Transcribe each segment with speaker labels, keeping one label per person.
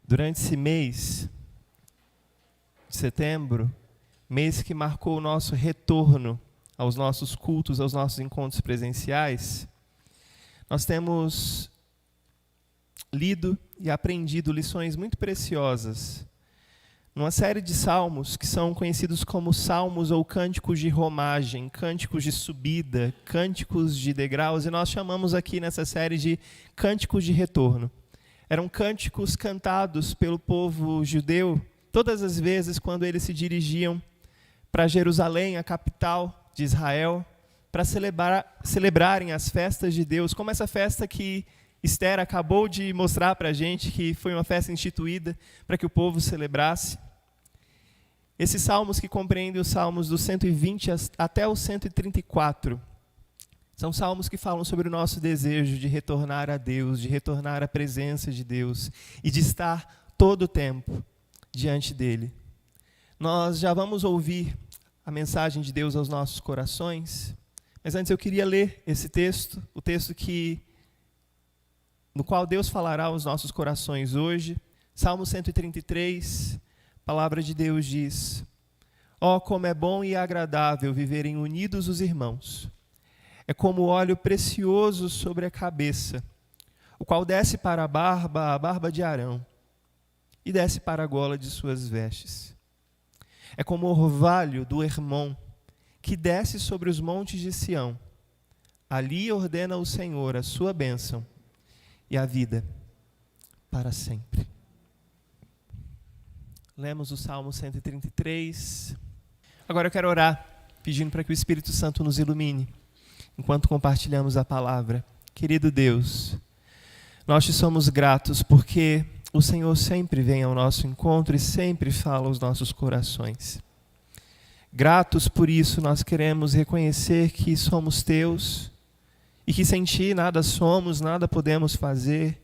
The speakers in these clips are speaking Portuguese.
Speaker 1: Durante esse mês de setembro, mês que marcou o nosso retorno aos nossos cultos, aos nossos encontros presenciais, nós temos lido e aprendido lições muito preciosas numa série de salmos que são conhecidos como salmos ou cânticos de romagem, cânticos de subida, cânticos de degraus, e nós chamamos aqui nessa série de cânticos de retorno. Eram cânticos cantados pelo povo judeu todas as vezes quando eles se dirigiam para Jerusalém, a capital de Israel, para celebrarem as festas de Deus, como essa festa que Esther acabou de mostrar para a gente, que foi uma festa instituída para que o povo celebrasse. Esses salmos que compreendem os salmos do 120 até o 134, são salmos que falam sobre o nosso desejo de retornar a Deus, de retornar à presença de Deus e de estar todo o tempo diante dele. Nós já vamos ouvir a mensagem de Deus aos nossos corações, mas antes eu queria ler esse texto, o texto no qual Deus falará aos nossos corações hoje. Salmo 133, a palavra de Deus diz: Ó, como é bom e agradável viverem unidos os irmãos. É como óleo precioso sobre a cabeça, o qual desce para a barba de Arão, e desce para a gola de suas vestes. É como o orvalho do Hermon, que desce sobre os montes de Sião. Ali ordena o Senhor a sua bênção e a vida para sempre. Lemos o Salmo 133. Agora eu quero orar, pedindo para que o Espírito Santo nos ilumine, enquanto compartilhamos a palavra. Querido Deus, nós te somos gratos porque o Senhor sempre vem ao nosso encontro e sempre fala aos nossos corações. Gratos por isso, nós queremos reconhecer que somos teus e que sem ti nada somos, nada podemos fazer.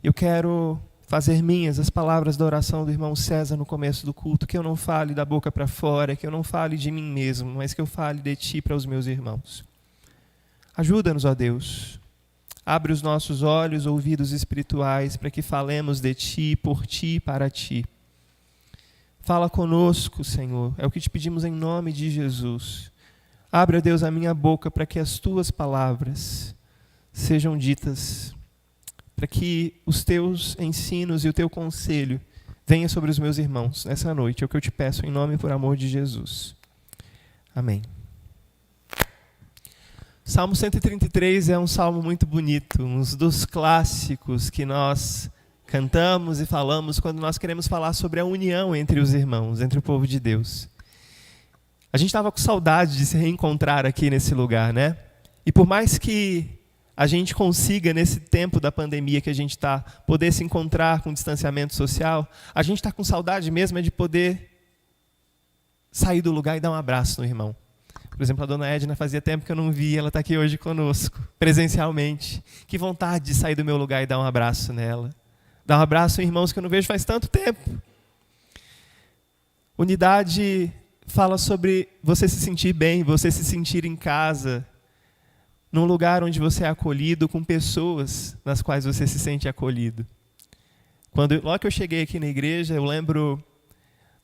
Speaker 1: Eu quero fazer minhas as palavras da oração do irmão César no começo do culto, que eu não fale da boca para fora, que eu não fale de mim mesmo, mas que eu fale de ti para os meus irmãos. Ajuda-nos, ó Deus. Abre os nossos olhos, ouvidos espirituais, para que falemos de ti, por ti e para ti. Fala conosco, Senhor, é o que te pedimos em nome de Jesus. Abre, ó Deus, a minha boca para que as tuas palavras sejam ditas, para que os teus ensinos e o teu conselho venham sobre os meus irmãos nessa noite. É o que eu te peço em nome e por amor de Jesus. Amém. Salmo 133 é um salmo muito bonito, um dos clássicos que nós cantamos e falamos quando nós queremos falar sobre a união entre os irmãos, entre o povo de Deus. A gente estava com saudade de se reencontrar aqui nesse lugar, né? E por mais que a gente consiga, nesse tempo da pandemia que a gente está, poder se encontrar com distanciamento social, a gente está com saudade mesmo de poder sair do lugar e dar um abraço no irmão. Por exemplo, a dona Edna fazia tempo que eu não via, ela está aqui hoje conosco, presencialmente. Que vontade de sair do meu lugar e dar um abraço nela. Dar um abraço em irmãos que eu não vejo faz tanto tempo. Unidade fala sobre você se sentir bem, você se sentir em casa, num lugar onde você é acolhido, com pessoas nas quais você se sente acolhido. Logo que eu cheguei aqui na igreja, eu lembro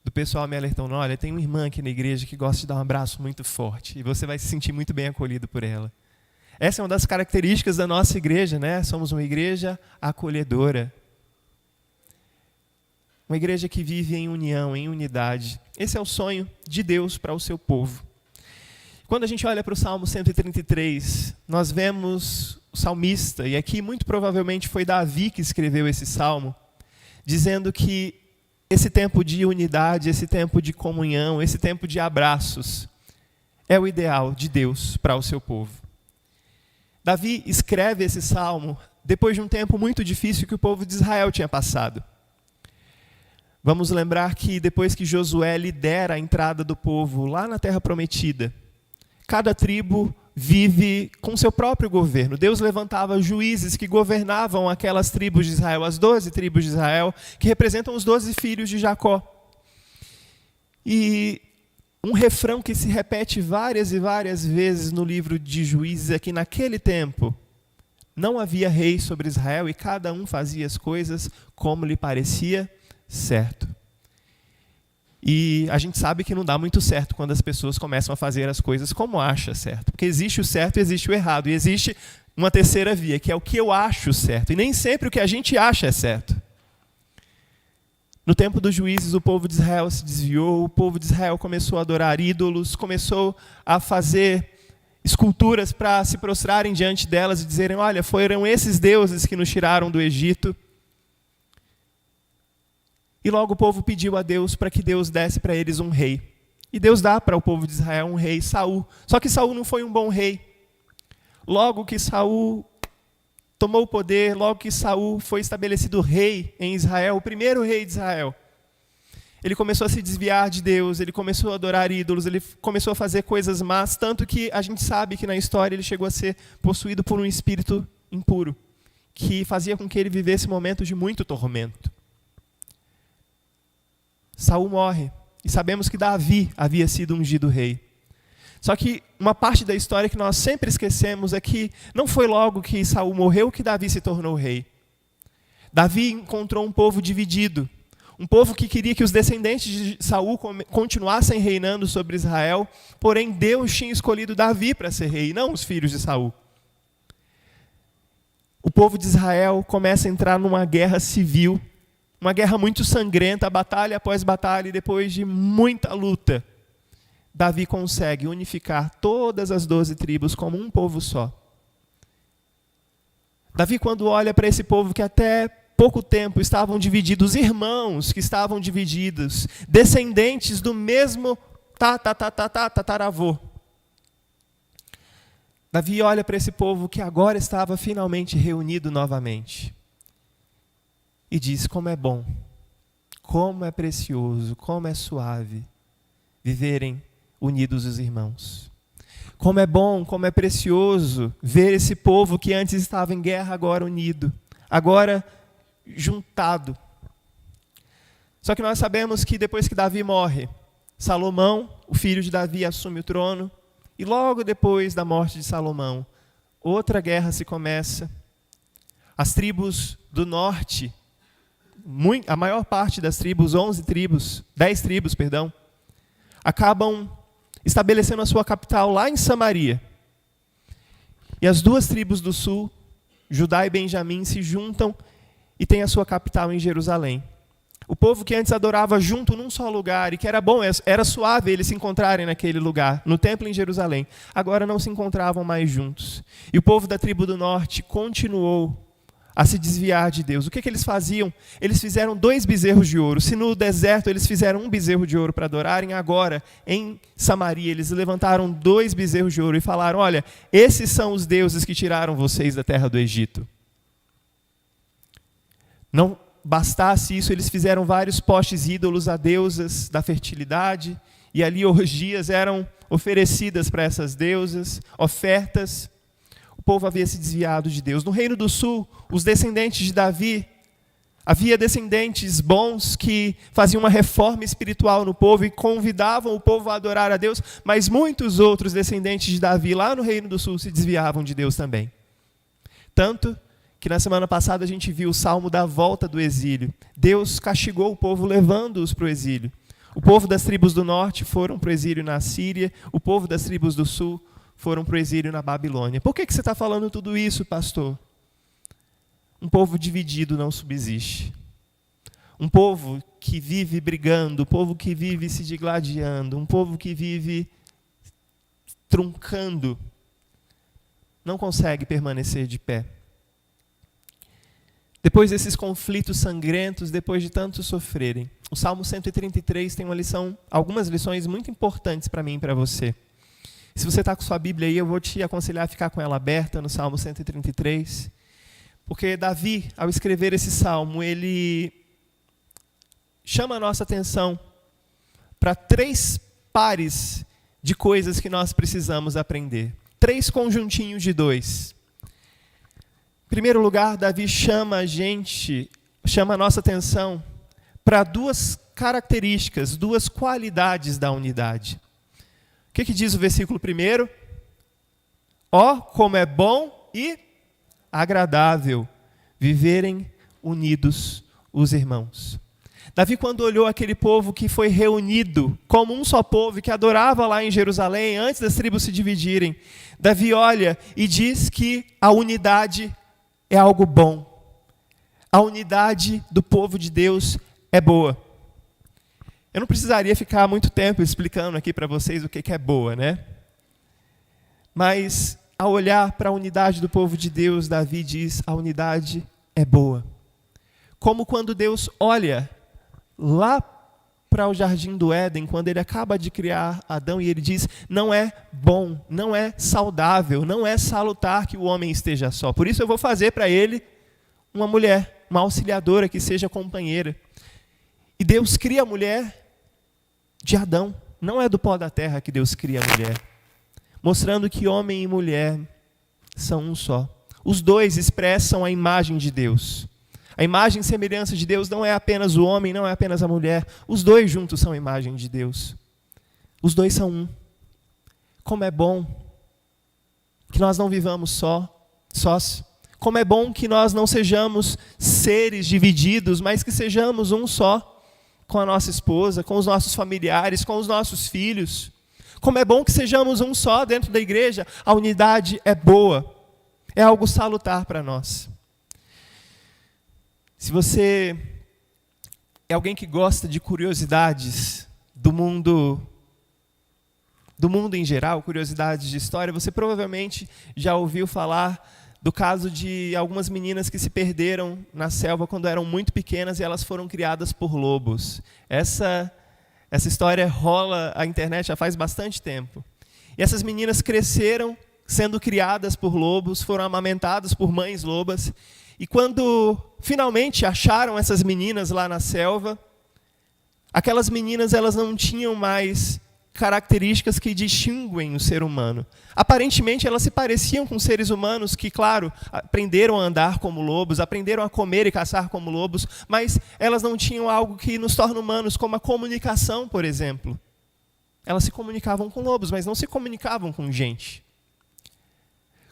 Speaker 1: do pessoal me alertando: olha, tem uma irmã aqui na igreja que gosta de dar um abraço muito forte, e você vai se sentir muito bem acolhido por ela. Essa é uma das características da nossa igreja, né? Somos uma igreja acolhedora. Uma igreja que vive em união, em unidade. Esse é o sonho de Deus para o seu povo. Quando a gente olha para o Salmo 133, nós vemos o salmista, e aqui muito provavelmente foi Davi que escreveu esse salmo, dizendo que esse tempo de unidade, esse tempo de comunhão, esse tempo de abraços, é o ideal de Deus para o seu povo. Davi escreve esse salmo depois de um tempo muito difícil que o povo de Israel tinha passado. Vamos lembrar que depois que Josué lidera a entrada do povo lá na Terra Prometida, cada tribo vive com seu próprio governo. Deus levantava juízes que governavam aquelas tribos de Israel, as 12 tribos de Israel, que representam os 12 filhos de Jacó. E um refrão que se repete várias e várias vezes no livro de Juízes é que naquele tempo, Não havia rei sobre Israel e cada um fazia as coisas como lhe parecia certo. E a gente sabe que não dá muito certo quando as pessoas começam a fazer as coisas como acha certo. Porque existe o certo e existe o errado. E existe uma terceira via, que é o que eu acho certo. E nem sempre o que a gente acha é certo. No tempo dos juízes, o povo de Israel se desviou, o povo de Israel começou a adorar ídolos, começou a fazer esculturas para se prostrarem diante delas e dizerem, olha, foram esses deuses que nos tiraram do Egito. E logo o povo pediu a Deus para que Deus desse para eles um rei. E Deus dá para o povo de Israel um rei, Saul. Só que Saul não foi um bom rei. Logo que Saul tomou o poder, logo que Saul foi estabelecido rei em Israel, o primeiro rei de Israel, ele começou a se desviar de Deus, ele começou a adorar ídolos, ele começou a fazer coisas más, tanto que a gente sabe que na história ele chegou a ser possuído por um espírito impuro, que fazia com que ele vivesse momentos de muito tormento. Saul morre, e sabemos que Davi havia sido ungido rei. Só que uma parte da história que nós sempre esquecemos é que não foi logo que Saul morreu que Davi se tornou rei. Davi encontrou um povo dividido, um povo que queria que os descendentes de Saul continuassem reinando sobre Israel, porém Deus tinha escolhido Davi para ser rei, não os filhos de Saul. O povo de Israel começa a entrar numa guerra civil, uma guerra muito sangrenta, batalha após batalha, e depois de muita luta, Davi consegue unificar todas as 12 tribos como um povo só. Davi, quando olha para esse povo que até pouco tempo estavam divididos, irmãos que estavam divididos, descendentes do mesmo tataravô. Davi olha para esse povo que agora estava finalmente reunido novamente. E diz, como é bom, como é precioso, como é suave viverem unidos os irmãos. Como é bom, como é precioso ver esse povo que antes estava em guerra, agora unido, agora juntado. Só que nós sabemos que depois que Davi morre, Salomão, o filho de Davi, assume o trono, e logo depois da morte de Salomão, outra guerra se começa. As tribos do norte, a maior parte das tribos, 10 tribos, acabam estabelecendo a sua capital lá em Samaria. E as 2 tribos do sul, Judá e Benjamim, se juntam e têm a sua capital em Jerusalém. O povo que antes adorava junto num só lugar, e que era bom, era suave eles se encontrarem naquele lugar, no templo em Jerusalém, agora não se encontravam mais juntos. E o povo da tribo do norte continuou a se desviar de Deus. O que eles faziam? Eles fizeram 2 bezerros de ouro. Se no deserto eles fizeram um bezerro de ouro para adorarem, agora em Samaria eles levantaram 2 bezerros de ouro e falaram, olha, esses são os deuses que tiraram vocês da terra do Egito. Não bastasse isso, eles fizeram vários postes ídolos a deusas da fertilidade, e ali orgias eram oferecidas para essas deusas, ofertas. O povo havia se desviado de Deus. No Reino do Sul, os descendentes de Davi, havia descendentes bons que faziam uma reforma espiritual no povo e convidavam o povo a adorar a Deus, mas muitos outros descendentes de Davi lá no Reino do Sul se desviavam de Deus também. Tanto que na semana passada a gente viu o salmo da volta do exílio. Deus castigou o povo levando-os para o exílio. O povo das tribos do norte foram para o exílio na Síria, o povo das tribos do sul foram para o exílio na Babilônia. Por que você está falando tudo isso, pastor? Um povo dividido não subsiste. Um povo que vive brigando, um povo que vive se digladiando, um povo que vive truncando, não consegue permanecer de pé. Depois desses conflitos sangrentos, depois de tanto sofrerem, o Salmo 133 tem algumas lições muito importantes para mim e para você. Se você está com sua Bíblia aí, eu vou te aconselhar a ficar com ela aberta no Salmo 133, porque Davi, ao escrever esse salmo, ele chama a nossa atenção para 3 pares de coisas que nós precisamos aprender. 3 conjuntinhos de 2. Em primeiro lugar, Davi chama a nossa atenção para 2 características, 2 qualidades da unidade. O que diz o versículo 1? Ó, como é bom e agradável viverem unidos os irmãos. Davi, quando olhou aquele povo que foi reunido como um só povo, que adorava lá em Jerusalém, antes das tribos se dividirem, Davi olha e diz que a unidade é algo bom. A unidade do povo de Deus é boa. Eu não precisaria ficar muito tempo explicando aqui para vocês o que é boa, né? Mas, ao olhar para a unidade do povo de Deus, Davi diz, a unidade é boa. Como quando Deus olha lá para o jardim do Éden, quando ele acaba de criar Adão, e ele diz, não é bom, não é saudável, não é salutar que o homem esteja só. Por isso eu vou fazer para ele uma mulher, uma auxiliadora que seja companheira. E Deus cria a mulher de Adão. Não é do pó da terra que Deus cria a mulher. Mostrando que homem e mulher são um só. Os dois expressam a imagem de Deus. A imagem e semelhança de Deus não é apenas o homem, não é apenas a mulher. Os dois juntos são a imagem de Deus. Os dois são um. Como é bom que nós não vivamos sós. Como é bom que nós não sejamos seres divididos, mas que sejamos um só com a nossa esposa, com os nossos familiares, com os nossos filhos. Como é bom que sejamos um só dentro da igreja. A unidade é boa. É algo salutar para nós. Se você é alguém que gosta de curiosidades do mundo em geral, curiosidades de história, você provavelmente já ouviu falar do caso de algumas meninas que se perderam na selva quando eram muito pequenas e elas foram criadas por lobos. Essa história rola na internet já faz bastante tempo. E essas meninas cresceram sendo criadas por lobos, foram amamentadas por mães lobas. E quando finalmente acharam essas meninas lá na selva, aquelas meninas elas não tinham mais características que distinguem o ser humano. Aparentemente elas se pareciam com seres humanos que, claro, aprenderam a andar como lobos, aprenderam a comer e caçar como lobos, mas elas não tinham algo que nos torna humanos, como a comunicação, por exemplo. Elas se comunicavam com lobos, mas não se comunicavam com gente.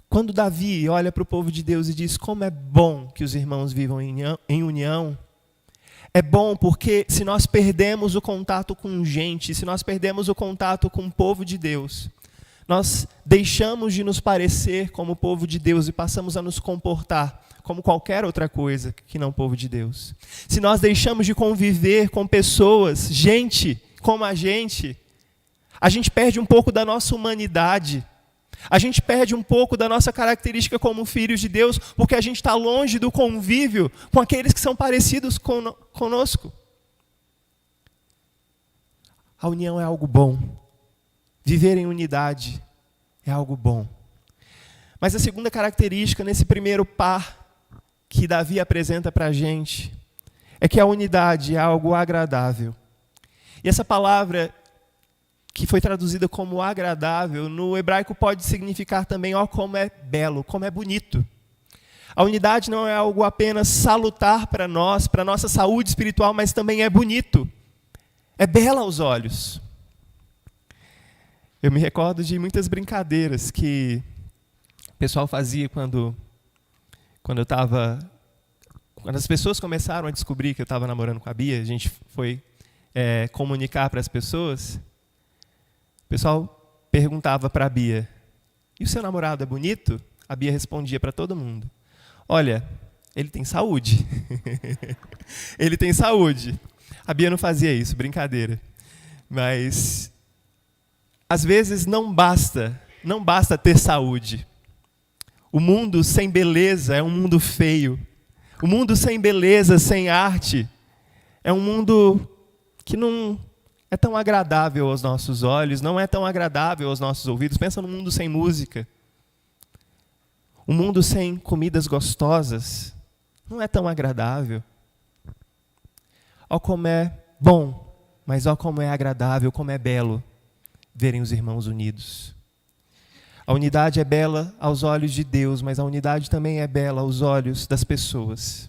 Speaker 1: Quando Davi olha para o povo de Deus e diz como é bom que os irmãos vivam em união, é bom porque se nós perdemos o contato com gente, se nós perdemos o contato com o povo de Deus, nós deixamos de nos parecer como o povo de Deus e passamos a nos comportar como qualquer outra coisa que não o povo de Deus. Se nós deixamos de conviver com pessoas, gente como a gente perde um pouco da nossa humanidade. A gente perde um pouco da nossa característica como filhos de Deus, porque a gente está longe do convívio com aqueles que são parecidos conosco. A união é algo bom. Viver em unidade é algo bom. Mas a segunda característica, nesse primeiro par que Davi apresenta para a gente, é que a unidade é algo agradável. E essa palavra que foi traduzida como agradável, no hebraico pode significar também, como é belo, como é bonito. A unidade não é algo apenas salutar para nós, para a nossa saúde espiritual, mas também é bonito. É bela aos olhos. Eu me recordo de muitas brincadeiras que o pessoal fazia quando as pessoas começaram a descobrir que eu estava namorando com a Bia, a gente foi comunicar para as pessoas. O pessoal perguntava para a Bia, e o seu namorado é bonito? A Bia respondia para todo mundo, olha, ele tem saúde. Ele tem saúde. A Bia não fazia isso, brincadeira. Mas, às vezes, não basta ter saúde. O mundo sem beleza é um mundo feio. O mundo sem beleza, sem arte, é um mundo que não é tão agradável aos nossos olhos, não é tão agradável aos nossos ouvidos. Pensa no mundo sem música. Um mundo sem comidas gostosas não é tão agradável. Ó como é bom, mas ó como é agradável, como é belo verem os irmãos unidos. A unidade é bela aos olhos de Deus, mas a unidade também é bela aos olhos das pessoas.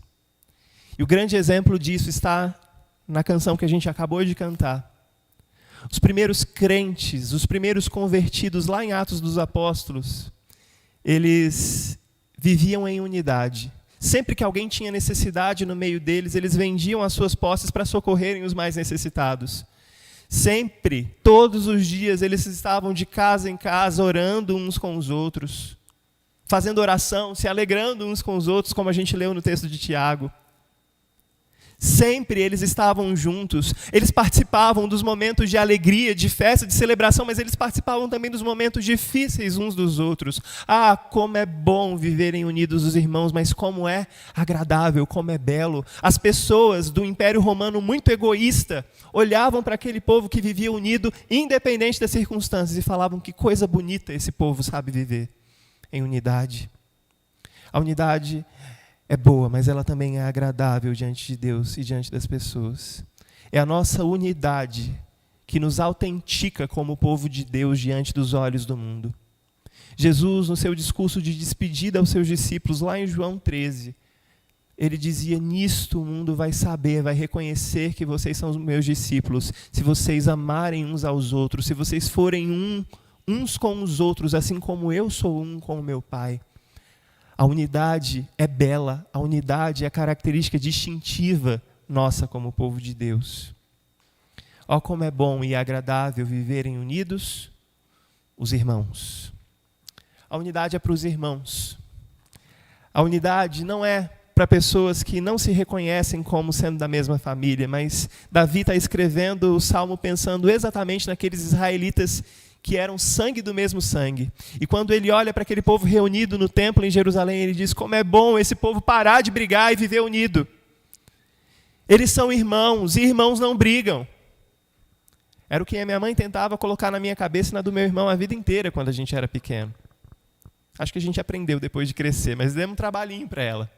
Speaker 1: E o grande exemplo disso está na canção que a gente acabou de cantar. Os primeiros crentes, os primeiros convertidos lá em Atos dos Apóstolos, eles viviam em unidade. Sempre que alguém tinha necessidade no meio deles, eles vendiam as suas posses para socorrerem os mais necessitados. Sempre, todos os dias, eles estavam de casa em casa, orando uns com os outros, fazendo oração, se alegrando uns com os outros, como a gente leu no texto de Tiago. Sempre eles estavam juntos, eles participavam dos momentos de alegria, de festa, de celebração, mas eles participavam também dos momentos difíceis uns dos outros. Ah, como é bom viverem unidos os irmãos, mas como é agradável, como é belo. As pessoas do Império Romano, muito egoísta, olhavam para aquele povo que vivia unido, independente das circunstâncias, e falavam que coisa bonita esse povo sabe viver em unidade. A unidade é boa, mas ela também é agradável diante de Deus e diante das pessoas. É a nossa unidade que nos autentica como povo de Deus diante dos olhos do mundo. Jesus, no seu discurso de despedida aos seus discípulos, lá em João 13, ele dizia: nisto o mundo vai saber, vai reconhecer que vocês são os meus discípulos, se vocês amarem uns aos outros, se vocês forem uns com os outros, assim como eu sou um com o meu Pai. A unidade é bela, a unidade é a característica distintiva nossa como povo de Deus. Ó, como é bom e agradável viverem unidos os irmãos. A unidade é para os irmãos. A unidade não é para pessoas que não se reconhecem como sendo da mesma família, mas Davi está escrevendo o Salmo pensando exatamente naqueles israelitas que eram sangue do mesmo sangue. E quando ele olha para aquele povo reunido no templo em Jerusalém, ele diz: como é bom esse povo parar de brigar e viver unido. Eles são irmãos, e irmãos não brigam. Era o que a minha mãe tentava colocar na minha cabeça e na do meu irmão a vida inteira quando a gente era pequeno. Acho que a gente aprendeu depois de crescer, mas demos um trabalhinho para ela.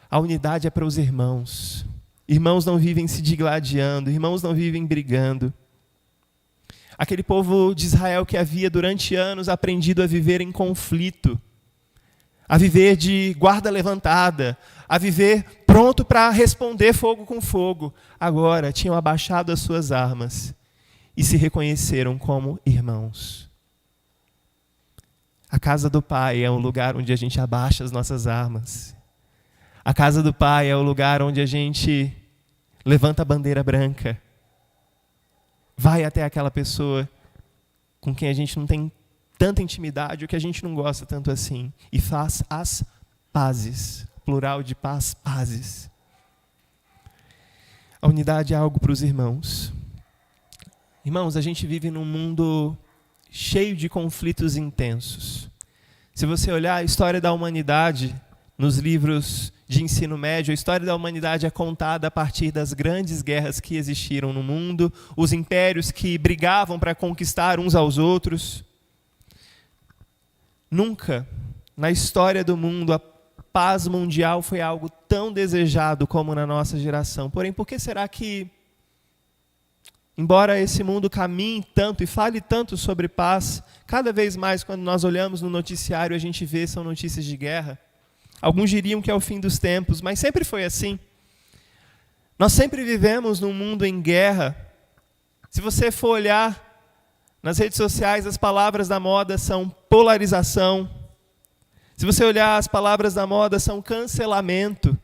Speaker 1: A unidade é para os irmãos. Irmãos não vivem se digladiando, irmãos não vivem brigando. Aquele povo de Israel que havia durante anos aprendido a viver em conflito, a viver de guarda levantada, a viver pronto para responder fogo com fogo, agora tinham abaixado as suas armas e se reconheceram como irmãos. A casa do Pai é um lugar onde a gente abaixa as nossas armas. A casa do Pai é o lugar onde a gente levanta a bandeira branca. Vai até aquela pessoa com quem a gente não tem tanta intimidade, ou que a gente não gosta tanto assim, e faz as pazes. Plural de paz, pazes. A unidade é algo para os irmãos. Irmãos, a gente vive num mundo cheio de conflitos intensos. Se você olhar a história da humanidade, nos livros de ensino médio, a história da humanidade é contada a partir das grandes guerras que existiram no mundo, os impérios que brigavam para conquistar uns aos outros. Nunca, na história do mundo, a paz mundial foi algo tão desejado como na nossa geração. Porém, por que será que, embora esse mundo caminhe tanto e fale tanto sobre paz, cada vez mais, quando nós olhamos no noticiário, a gente vê são notícias de guerra? Alguns diriam que é o fim dos tempos, mas sempre foi assim. Nós sempre vivemos num mundo em guerra. Se você for olhar nas redes sociais, as palavras da moda são polarização. Se você olhar, as palavras da moda são cancelamento.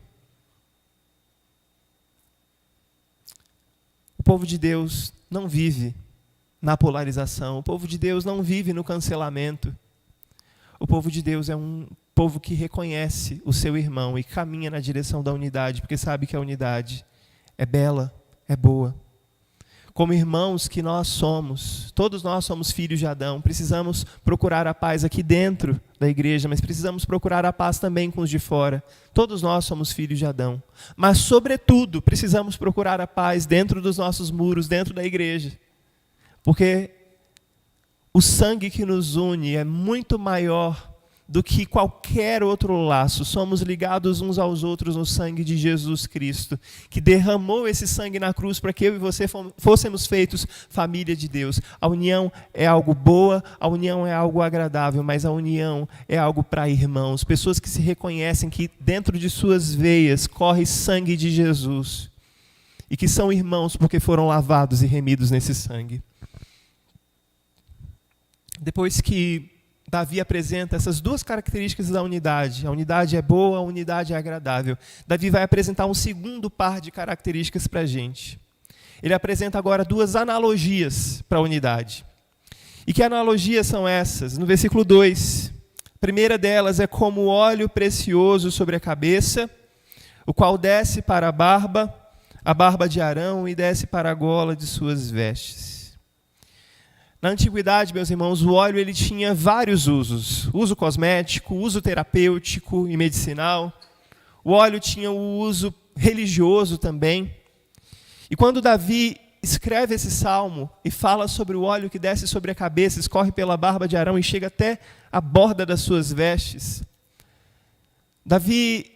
Speaker 1: O povo de Deus não vive na polarização. O povo de Deus não vive no cancelamento. O povo de Deus é um povo que reconhece o seu irmão e caminha na direção da unidade, porque sabe que a unidade é bela, é boa. Como irmãos que nós somos, todos nós somos filhos de Adão, precisamos procurar a paz aqui dentro da igreja, mas precisamos procurar a paz também com os de fora. Todos nós somos filhos de Adão, mas sobretudo precisamos procurar a paz dentro dos nossos muros, dentro da igreja, porque o sangue que nos une é muito maior do que qualquer outro laço. Somos ligados uns aos outros no sangue de Jesus Cristo, que derramou esse sangue na cruz para que eu e você fôssemos feitos família de Deus. A união é algo boa, a união é algo agradável, mas a união é algo para irmãos, pessoas que se reconhecem que dentro de suas veias corre sangue de Jesus e que são irmãos porque foram lavados e remidos nesse sangue. Depois que Davi apresenta essas duas características da unidade. A unidade é boa, a unidade é agradável. Davi vai apresentar um segundo par de características para a gente. Ele apresenta agora duas analogias para a unidade. E que analogias são essas? No versículo 2, a primeira delas é como o óleo precioso sobre a cabeça, o qual desce para a barba de Arão, e desce para a gola de suas vestes. Na antiguidade, meus irmãos, o óleo ele tinha vários usos. Uso cosmético, uso terapêutico e medicinal. O óleo tinha o uso religioso também. E quando Davi escreve esse salmo e fala sobre o óleo que desce sobre a cabeça, escorre pela barba de Arão e chega até a borda das suas vestes, Davi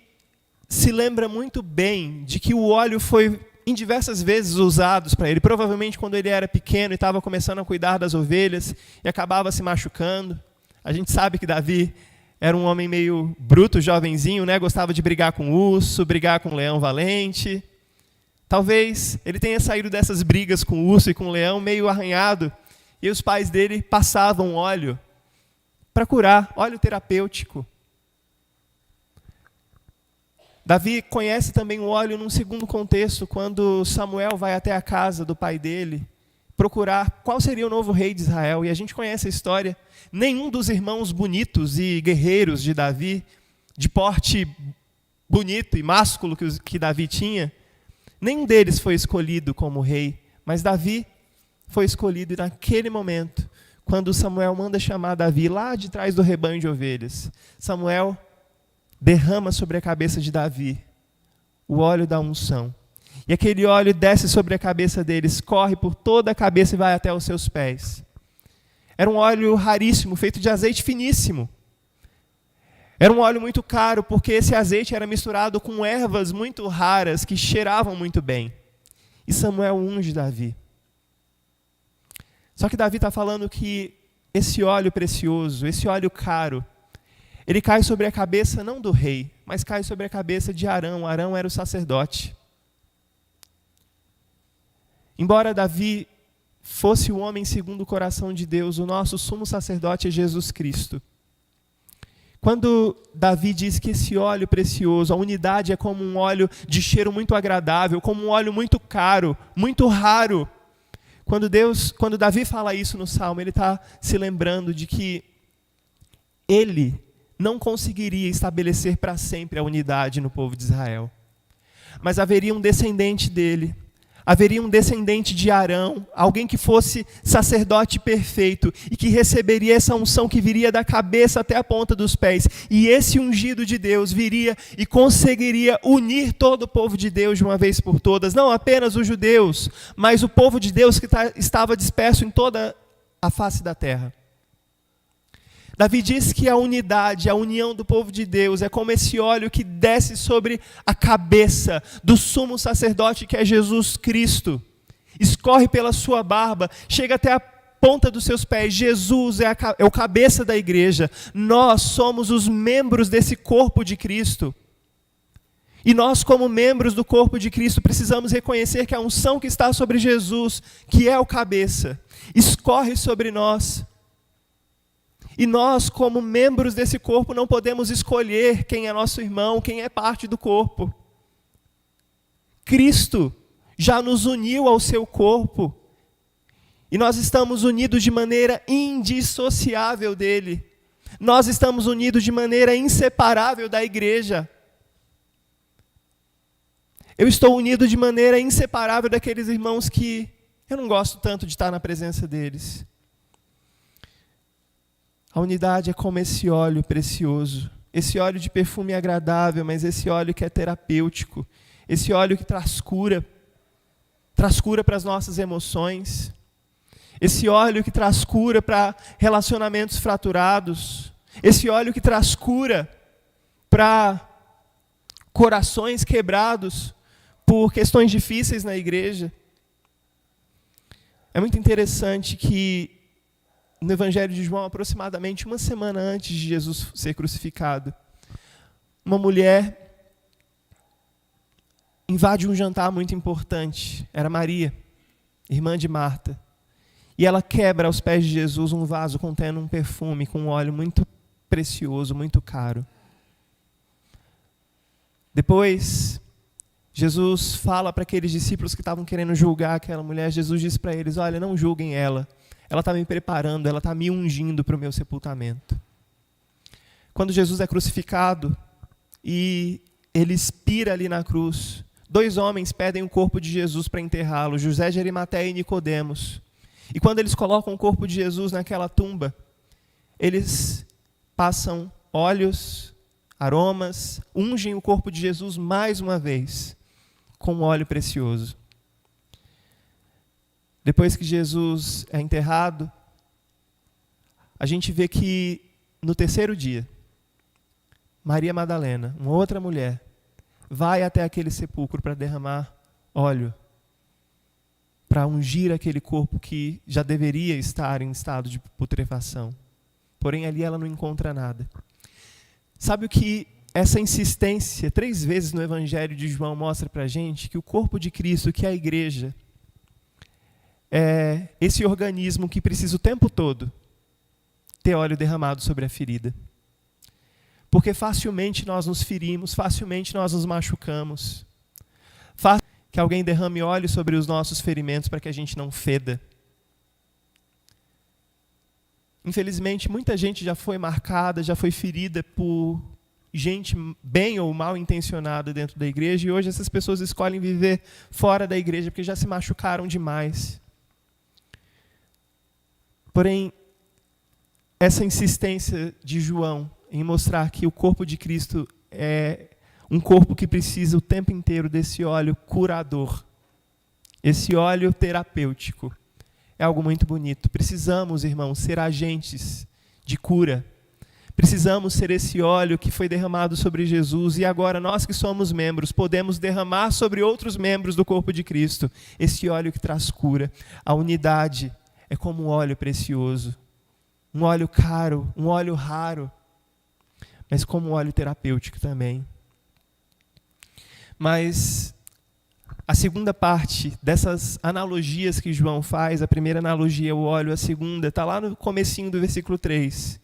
Speaker 1: se lembra muito bem de que o óleo foi em diversas vezes usados para ele, provavelmente quando ele era pequeno e estava começando a cuidar das ovelhas e acabava se machucando. A gente sabe que Davi era um homem meio bruto, jovenzinho, né? Gostava de brigar com urso, brigar com leão valente. Talvez ele tenha saído dessas brigas com o urso e com o leão meio arranhado, e os pais dele passavam óleo para curar, óleo terapêutico. Davi conhece também o óleo num segundo contexto, quando Samuel vai até a casa do pai dele procurar qual seria o novo rei de Israel. E a gente conhece a história. Nenhum dos irmãos bonitos e guerreiros de Davi, de porte bonito e másculo que Davi tinha, nenhum deles foi escolhido como rei. Mas Davi foi escolhido, e naquele momento, quando Samuel manda chamar Davi lá de trás do rebanho de ovelhas, Samuel derrama sobre a cabeça de Davi o óleo da unção. E aquele óleo desce sobre a cabeça dele, escorre por toda a cabeça e vai até os seus pés. Era um óleo raríssimo, feito de azeite finíssimo. Era um óleo muito caro, porque esse azeite era misturado com ervas muito raras, que cheiravam muito bem. E Samuel unge Davi. Só que Davi está falando que esse óleo precioso, esse óleo caro, ele cai sobre a cabeça não do rei, mas cai sobre a cabeça de Arão. Arão era o sacerdote. Embora Davi fosse o homem segundo o coração de Deus, o nosso sumo sacerdote é Jesus Cristo. Quando Davi diz que esse óleo precioso, a unidade é como um óleo de cheiro muito agradável, como um óleo muito caro, muito raro. Quando Davi fala isso no Salmo, ele está se lembrando de que ele não conseguiria estabelecer para sempre a unidade no povo de Israel. Mas haveria um descendente dele, haveria um descendente de Arão, alguém que fosse sacerdote perfeito e que receberia essa unção que viria da cabeça até a ponta dos pés. E esse ungido de Deus viria e conseguiria unir todo o povo de Deus de uma vez por todas, não apenas os judeus, mas o povo de Deus que estava disperso em toda a face da terra. Davi diz que a unidade, a união do povo de Deus é como esse óleo que desce sobre a cabeça do sumo sacerdote que é Jesus Cristo. Escorre pela sua barba, chega até a ponta dos seus pés. Jesus é o cabeça da igreja. Nós somos os membros desse corpo de Cristo. E nós, como membros do corpo de Cristo, precisamos reconhecer que a unção que está sobre Jesus, que é o cabeça, escorre sobre nós. E nós, como membros desse corpo, não podemos escolher quem é nosso irmão, quem é parte do corpo. Cristo já nos uniu ao seu corpo. E nós estamos unidos de maneira indissociável dele. Nós estamos unidos de maneira inseparável da igreja. Eu estou unido de maneira inseparável daqueles irmãos que eu não gosto tanto de estar na presença deles. A unidade é como esse óleo precioso, esse óleo de perfume agradável, mas esse óleo que é terapêutico, esse óleo que traz cura para as nossas emoções, esse óleo que traz cura para relacionamentos fraturados, esse óleo que traz cura para corações quebrados por questões difíceis na igreja. É muito interessante que no Evangelho de João, aproximadamente uma semana antes de Jesus ser crucificado, uma mulher invade um jantar muito importante. Era Maria, irmã de Marta. E ela quebra aos pés de Jesus um vaso contendo um perfume com um óleo muito precioso, muito caro. Depois, Jesus fala para aqueles discípulos que estavam querendo julgar aquela mulher. Jesus diz para eles: olha, não julguem ela. Ela está me preparando, ela está me ungindo para o meu sepultamento. Quando Jesus é crucificado e ele expira ali na cruz, 2 homens pedem o corpo de Jesus para enterrá-lo, José de Arimateia e Nicodemos. E quando eles colocam o corpo de Jesus naquela tumba, eles passam óleos, aromas, ungem o corpo de Jesus mais uma vez com um óleo precioso. Depois que Jesus é enterrado, a gente vê que no 3º dia, Maria Madalena, uma outra mulher, vai até aquele sepulcro para derramar óleo, para ungir aquele corpo que já deveria estar em estado de putrefação. Porém, ali ela não encontra nada. Sabe o que essa insistência, 3 vezes no Evangelho de João, mostra para a gente? Que o corpo de Cristo, que é a igreja, é esse organismo que precisa o tempo todo ter óleo derramado sobre a ferida. Porque facilmente nós nos ferimos, facilmente nós nos machucamos. Fácil que alguém derrame óleo sobre os nossos ferimentos para que a gente não feda. Infelizmente, muita gente já foi marcada, já foi ferida por gente bem ou mal intencionada dentro da igreja, e hoje essas pessoas escolhem viver fora da igreja porque já se machucaram demais. Porém, essa insistência de João em mostrar que o corpo de Cristo é um corpo que precisa o tempo inteiro desse óleo curador, esse óleo terapêutico, é algo muito bonito. Precisamos, irmãos, ser agentes de cura. Precisamos ser esse óleo que foi derramado sobre Jesus, e agora nós que somos membros podemos derramar sobre outros membros do corpo de Cristo esse óleo que traz cura. A unidade é como um óleo precioso, um óleo caro, um óleo raro, mas como um óleo terapêutico também. Mas a segunda parte dessas analogias que João faz, a primeira analogia é o óleo, a segunda está lá no comecinho do versículo 3.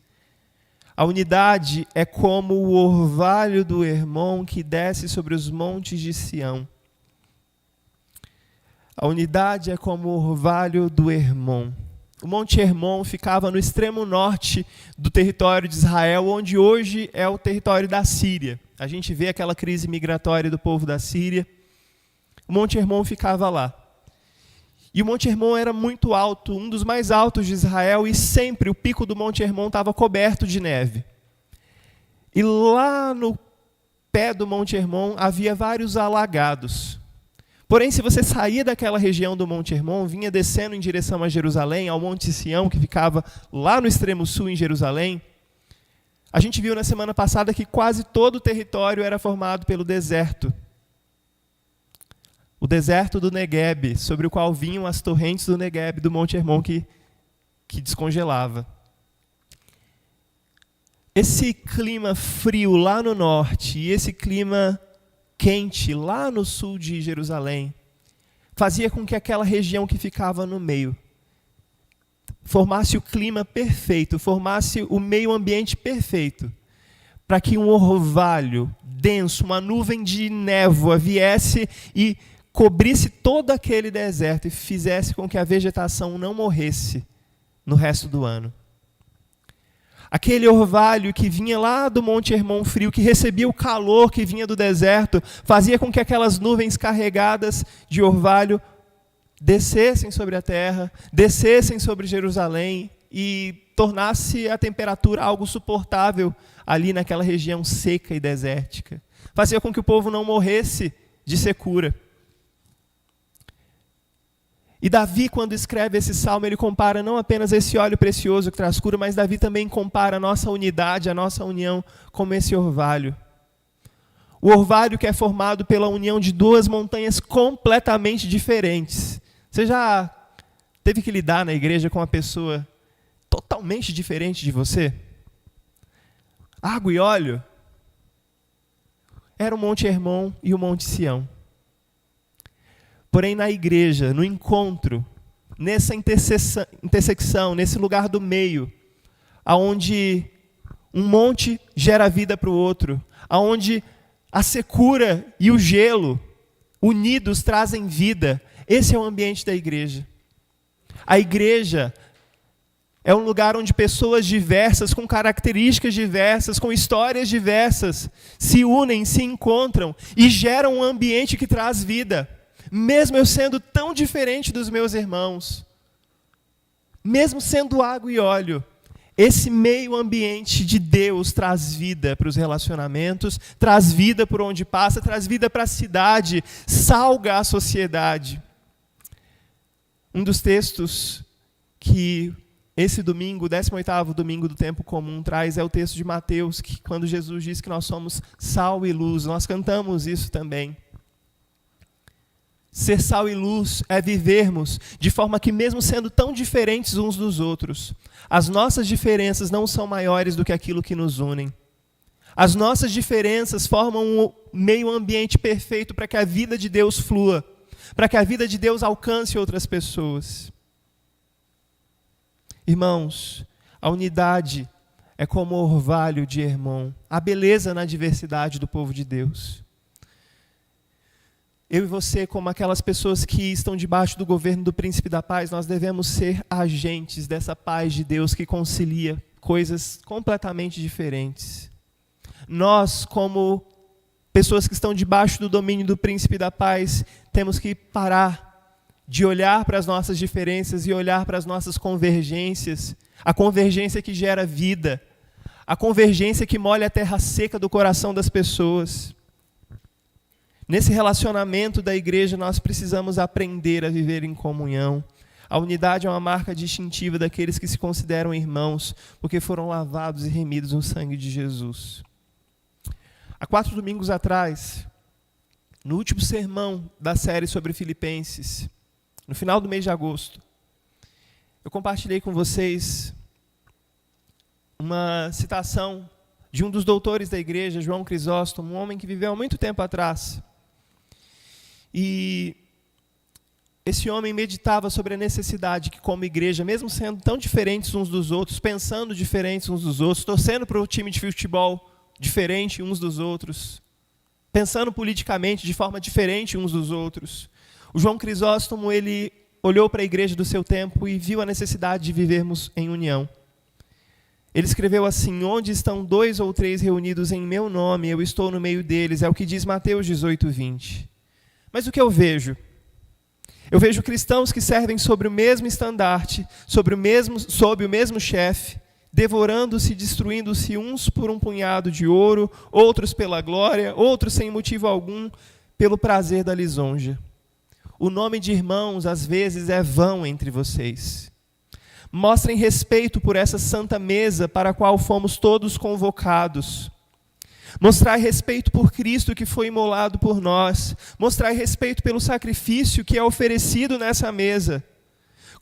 Speaker 1: A unidade é como o orvalho do Hermon que desce sobre os montes de Sião. A unidade é como o orvalho do Hermon. O Monte Hermon ficava no extremo norte do território de Israel, onde hoje é o território da Síria. A gente vê aquela crise migratória do povo da Síria. O Monte Hermon ficava lá. E o Monte Hermon era muito alto, um dos mais altos de Israel, e sempre o pico do Monte Hermon estava coberto de neve. E lá no pé do Monte Hermon havia vários alagados. Porém, se você saía daquela região do Monte Hermon, vinha descendo em direção a Jerusalém, ao Monte Sião, que ficava lá no extremo sul em Jerusalém, a gente viu na semana passada que quase todo o território era formado pelo deserto. O deserto do Negueb, sobre o qual vinham as torrentes do Negueb, do Monte Hermon, que descongelava. Esse clima frio lá no norte e esse clima quente lá no sul de Jerusalém fazia com que aquela região que ficava no meio formasse o clima perfeito, formasse o meio ambiente perfeito, para que um orvalho denso, uma nuvem de névoa viesse e cobrisse todo aquele deserto e fizesse com que a vegetação não morresse no resto do ano. Aquele orvalho que vinha lá do Monte Hermon frio, que recebia o calor que vinha do deserto, fazia com que aquelas nuvens carregadas de orvalho descessem sobre a terra, descessem sobre Jerusalém e tornasse a temperatura algo suportável ali naquela região seca e desértica. Fazia com que o povo não morresse de secura. E Davi, quando escreve esse salmo, ele compara não apenas esse óleo precioso que traz cura, mas Davi também compara a nossa unidade, a nossa união, como esse orvalho. O orvalho que é formado pela união de 2 montanhas completamente diferentes. Você já teve que lidar na igreja com uma pessoa totalmente diferente de você? Água e óleo? Era o Monte Hermon e o Monte Sião. Porém, na igreja, no encontro nessa intersecção, nesse lugar do meio, aonde um monte gera vida para o outro, aonde a secura e o gelo unidos trazem vida. Esse é o ambiente da igreja. A igreja é um lugar onde pessoas diversas, com características diversas, com histórias diversas, se unem, se encontram e geram um ambiente que traz vida. Mesmo eu sendo tão diferente dos meus irmãos, mesmo sendo água e óleo, esse meio ambiente de Deus traz vida para os relacionamentos, traz vida por onde passa, traz vida para a cidade, salga a sociedade. Um dos textos que esse domingo, o 18º domingo do tempo comum, traz é o texto de Mateus, que quando Jesus diz que nós somos sal e luz, nós cantamos isso também. Ser sal e luz é vivermos de forma que, mesmo sendo tão diferentes uns dos outros, as nossas diferenças não são maiores do que aquilo que nos unem. As nossas diferenças formam um meio ambiente perfeito para que a vida de Deus flua, para que a vida de Deus alcance outras pessoas. Irmãos, a unidade é como o orvalho de Hermon, a beleza na diversidade do povo de Deus. Eu e você, como aquelas pessoas que estão debaixo do governo do Príncipe da Paz, nós devemos ser agentes dessa paz de Deus que concilia coisas completamente diferentes. Nós, como pessoas que estão debaixo do domínio do Príncipe da Paz, temos que parar de olhar para as nossas diferenças e olhar para as nossas convergências, a convergência que gera vida, a convergência que molha a terra seca do coração das pessoas. Nesse relacionamento da igreja, nós precisamos aprender a viver em comunhão. A unidade é uma marca distintiva daqueles que se consideram irmãos, porque foram lavados e remidos no sangue de Jesus. Há 4 domingos atrás, no último sermão da série sobre Filipenses, no final do mês de agosto, eu compartilhei com vocês uma citação de um dos doutores da igreja, João Crisóstomo, um homem que viveu há muito tempo atrás. E esse homem meditava sobre a necessidade que, como igreja, mesmo sendo tão diferentes uns dos outros, pensando diferentes uns dos outros, torcendo para o time de futebol diferente uns dos outros, pensando politicamente de forma diferente uns dos outros, o João Crisóstomo, ele olhou para a igreja do seu tempo e viu a necessidade de vivermos em união. Ele escreveu assim: onde estão 2 ou 3 reunidos em meu nome, eu estou no meio deles, é o que diz Mateus 18:20. Mas o que eu vejo? Eu vejo cristãos que servem sobre o mesmo estandarte, sob o mesmo chefe, devorando-se e destruindo-se uns por um punhado de ouro, outros pela glória, outros sem motivo algum, pelo prazer da lisonja. O nome de irmãos, às vezes, é vão entre vocês. Mostrem respeito por essa santa mesa para a qual fomos todos convocados. Mostrai respeito por Cristo que foi imolado por nós. Mostrai respeito pelo sacrifício que é oferecido nessa mesa.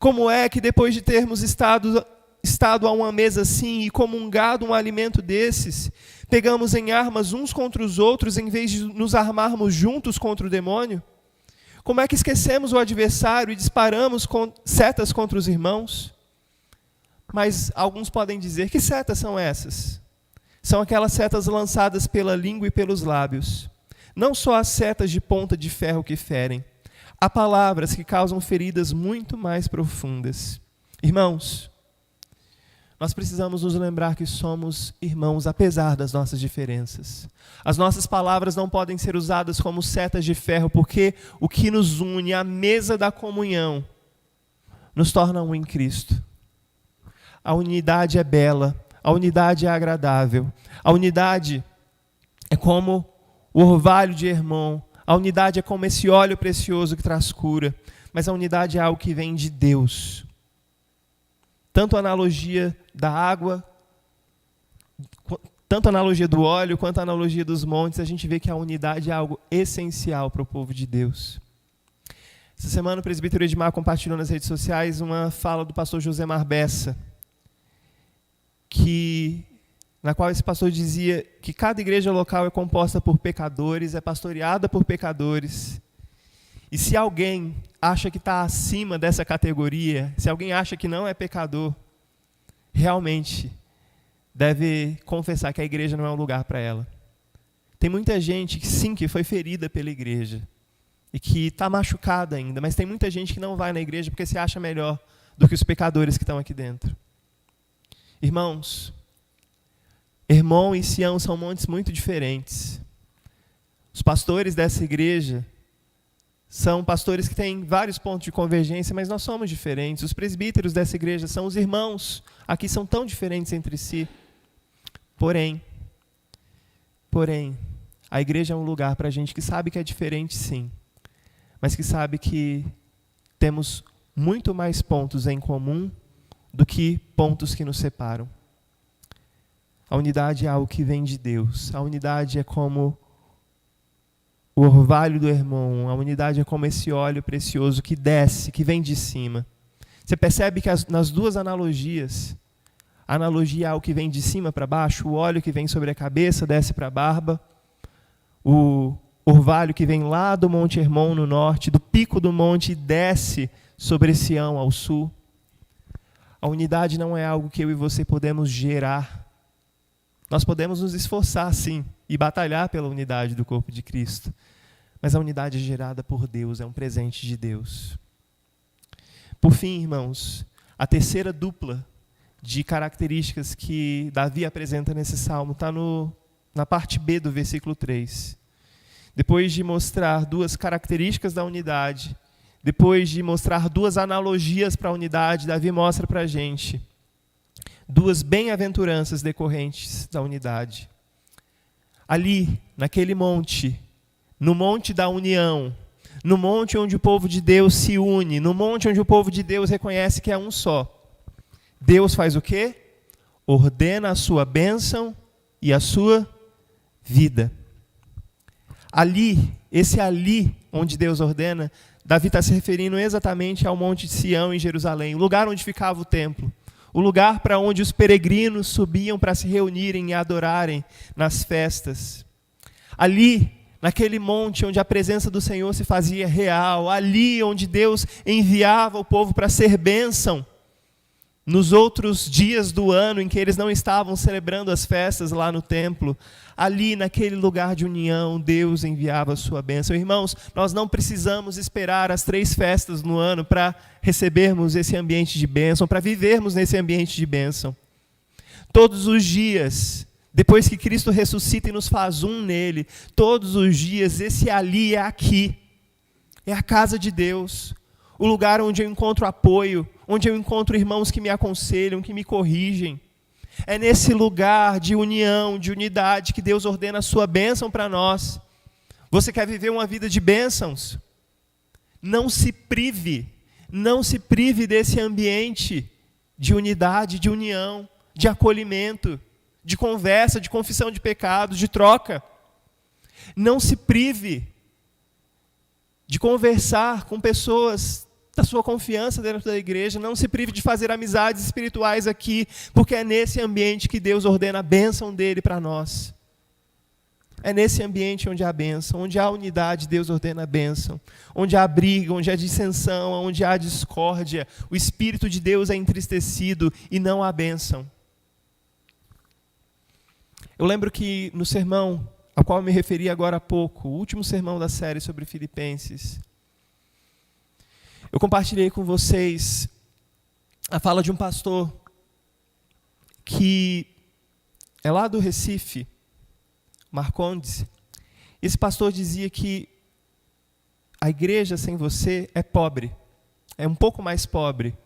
Speaker 1: Como é que depois de termos estado a uma mesa assim e comungado um alimento desses, pegamos em armas uns contra os outros em vez de nos armarmos juntos contra o demônio? Como é que esquecemos o adversário e disparamos setas contra os irmãos? Mas alguns podem dizer: que setas são essas? São aquelas setas lançadas pela língua e pelos lábios. Não só as setas de ponta de ferro que ferem. Há palavras que causam feridas muito mais profundas. Irmãos, nós precisamos nos lembrar que somos irmãos apesar das nossas diferenças. As nossas palavras não podem ser usadas como setas de ferro, porque o que nos une, a mesa da comunhão, nos torna um em Cristo. A unidade é bela, a unidade é agradável, a unidade é como o orvalho de Hermon, a unidade é como esse óleo precioso que traz cura, mas a unidade é algo que vem de Deus. Tanto a analogia da água, tanto a analogia do óleo, quanto a analogia dos montes, a gente vê que a unidade é algo essencial para o povo de Deus. Essa semana o presbítero Edmar compartilhou nas redes sociais uma fala do pastor Josemar Bessa, na qual esse pastor dizia que cada igreja local é composta por pecadores, é pastoreada por pecadores. E se alguém acha que está acima dessa categoria, se alguém acha que não é pecador, realmente deve confessar que a igreja não é um lugar para ela. Tem muita gente que sim, que foi ferida pela igreja e que está machucada ainda, mas tem muita gente que não vai na igreja porque se acha melhor do que os pecadores que estão aqui dentro. Irmãos, Hermon e Sião são montes muito diferentes. Os pastores dessa igreja são pastores que têm vários pontos de convergência, mas nós somos diferentes. Os presbíteros dessa igreja são os irmãos, aqui são tão diferentes entre si. Porém, a igreja é um lugar para a gente que sabe que é diferente, sim, mas que sabe que temos muito mais pontos em comum do que pontos que nos separam. A unidade é algo que vem de Deus. A unidade é como o orvalho do Hermon. A unidade é como esse óleo precioso que desce, que vem de cima. Você percebe que nas duas analogias, a analogia é algo que vem de cima para baixo, o óleo que vem sobre a cabeça desce para a barba, o orvalho que vem lá do Monte Hermon no norte, do pico do monte e desce sobre Sião ao sul. A unidade não é algo que eu e você podemos gerar. Nós podemos nos esforçar, sim, e batalhar pela unidade do corpo de Cristo. Mas a unidade é gerada por Deus, é um presente de Deus. Por fim, irmãos, a terceira dupla de características que Davi apresenta nesse salmo está na parte B do versículo 3. Depois de mostrar duas características da unidade, depois de mostrar duas analogias para a unidade, Davi mostra para a gente duas bem-aventuranças decorrentes da unidade. Ali, naquele monte, no monte da união, no monte onde o povo de Deus se une, no monte onde o povo de Deus reconhece que é um só, Deus faz o quê? Ordena a sua bênção e a sua vida. Ali, esse ali onde Deus ordena, Davi está se referindo exatamente ao Monte de Sião em Jerusalém, o lugar onde ficava o templo. O lugar para onde os peregrinos subiam para se reunirem e adorarem nas festas. Ali, naquele monte onde a presença do Senhor se fazia real, ali onde Deus enviava o povo para ser bênção, nos outros dias do ano em que eles não estavam celebrando as festas lá no templo, ali naquele lugar de união, Deus enviava a sua bênção. Irmãos, nós não precisamos esperar as 3 festas no ano para recebermos esse ambiente de bênção, para vivermos nesse ambiente de bênção. Todos os dias, depois que Cristo ressuscita e nos faz um nele, todos os dias esse ali é aqui, é a casa de Deus, o lugar onde eu encontro apoio, onde eu encontro irmãos que me aconselham, que me corrigem. É nesse lugar de união, de unidade, que Deus ordena a sua bênção para nós. Você quer viver uma vida de bênçãos? Não se prive desse ambiente de unidade, de união, de acolhimento, de conversa, de confissão de pecados, de troca. Não se prive de conversar com pessoas da sua confiança dentro da igreja, não se prive de fazer amizades espirituais aqui, porque é nesse ambiente que Deus ordena a bênção dele para nós. É nesse ambiente onde há bênção, onde há unidade, Deus ordena a bênção. Onde há briga, onde há dissensão, onde há discórdia, o Espírito de Deus é entristecido e não há bênção. Eu lembro que no sermão ao qual eu me referi agora há pouco, o último sermão da série sobre Filipenses, eu compartilhei com vocês a fala de um pastor que é lá do Recife, Marcondes. Esse pastor dizia que a igreja sem você é pobre, é um pouco mais pobre,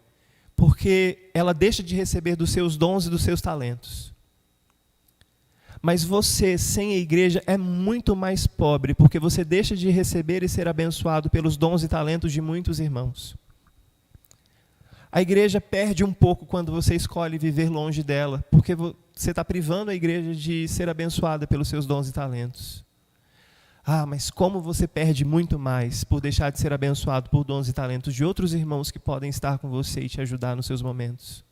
Speaker 1: porque ela deixa de receber dos seus dons e dos seus talentos. Mas você, sem a igreja, é muito mais pobre, porque você deixa de receber e ser abençoado pelos dons e talentos de muitos irmãos. A igreja perde um pouco quando você escolhe viver longe dela, porque você está privando a igreja de ser abençoada pelos seus dons e talentos. Ah, mas como você perde muito mais por deixar de ser abençoado por dons e talentos de outros irmãos que podem estar com você e te ajudar nos seus momentos.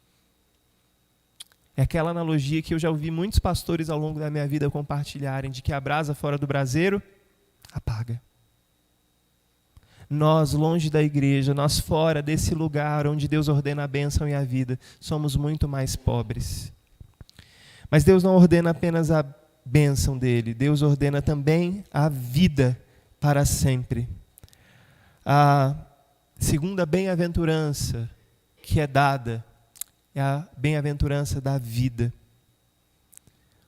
Speaker 1: É aquela analogia que eu já ouvi muitos pastores ao longo da minha vida compartilharem, de que a brasa fora do braseiro apaga. Nós, longe da igreja, nós fora desse lugar onde Deus ordena a bênção e a vida, somos muito mais pobres. Mas Deus não ordena apenas a bênção dele, Deus ordena também a vida para sempre. A segunda bem-aventurança que é dada é a bem-aventurança da vida.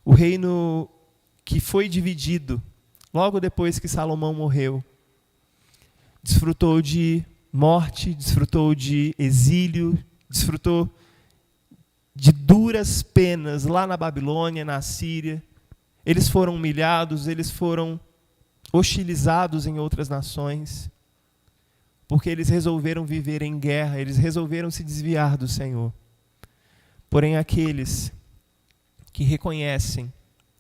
Speaker 1: O reino que foi dividido logo depois que Salomão morreu, desfrutou de morte, desfrutou de exílio, desfrutou de duras penas lá na Babilônia, na Síria. Eles foram humilhados, eles foram hostilizados em outras nações, porque eles resolveram viver em guerra, eles resolveram se desviar do Senhor. Porém, aqueles que reconhecem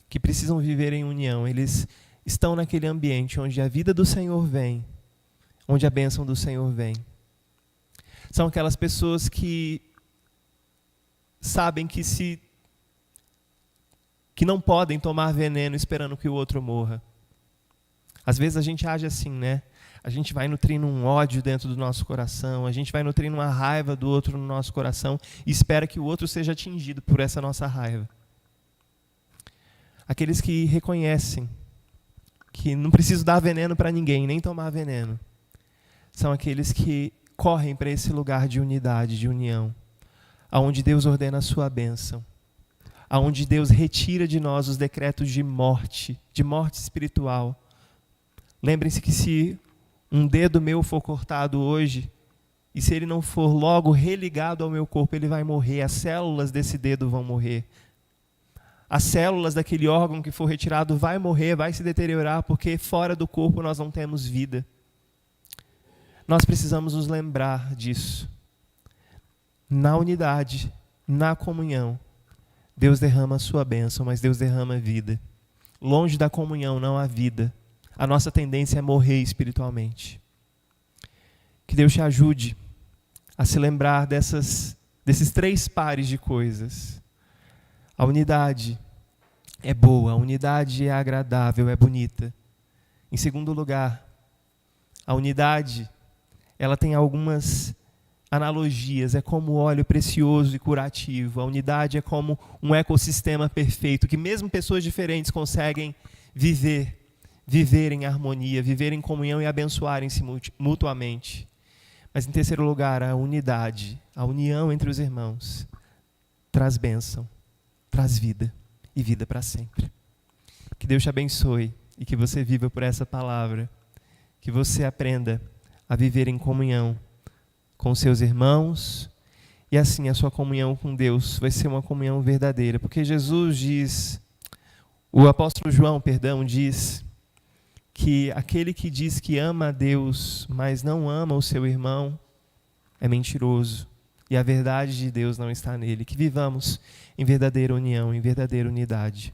Speaker 1: que precisam viver em união, eles estão naquele ambiente onde a vida do Senhor vem, onde a bênção do Senhor vem. São aquelas pessoas que sabem que não podem tomar veneno esperando que o outro morra. Às vezes a gente age assim, né? A gente vai nutrindo um ódio dentro do nosso coração, a gente vai nutrindo uma raiva do outro no nosso coração e espera que o outro seja atingido por essa nossa raiva. Aqueles que reconhecem que não preciso dar veneno para ninguém, nem tomar veneno, são aqueles que correm para esse lugar de unidade, de união, aonde Deus ordena a sua bênção, aonde Deus retira de nós os decretos de morte espiritual. Lembrem-se que se um dedo meu for cortado hoje, e se ele não for logo religado ao meu corpo, ele vai morrer, as células desse dedo vão morrer. As células daquele órgão que for retirado vai morrer, vai se deteriorar, porque fora do corpo nós não temos vida. Nós precisamos nos lembrar disso. Na unidade, na comunhão, Deus derrama a sua bênção, mas Deus derrama a vida. Longe da comunhão não há vida. A nossa tendência é morrer espiritualmente. Que Deus te ajude a se lembrar desses 3 pares de coisas. A unidade é boa, a unidade é agradável, é bonita. Em segundo lugar, a unidade, ela tem algumas analogias, é como óleo precioso e curativo. A unidade é como um ecossistema perfeito, que mesmo pessoas diferentes conseguem viver em harmonia, viver em comunhão e abençoarem-se mutuamente. Mas em terceiro lugar, a unidade, a união entre os irmãos, traz bênção, traz vida e vida para sempre. Que Deus te abençoe e que você viva por essa palavra, que você aprenda a viver em comunhão com seus irmãos, e assim a sua comunhão com Deus vai ser uma comunhão verdadeira, porque o apóstolo João, diz que aquele que diz que ama a Deus, mas não ama o seu irmão, é mentiroso, e a verdade de Deus não está nele. Que vivamos em verdadeira união, em verdadeira unidade.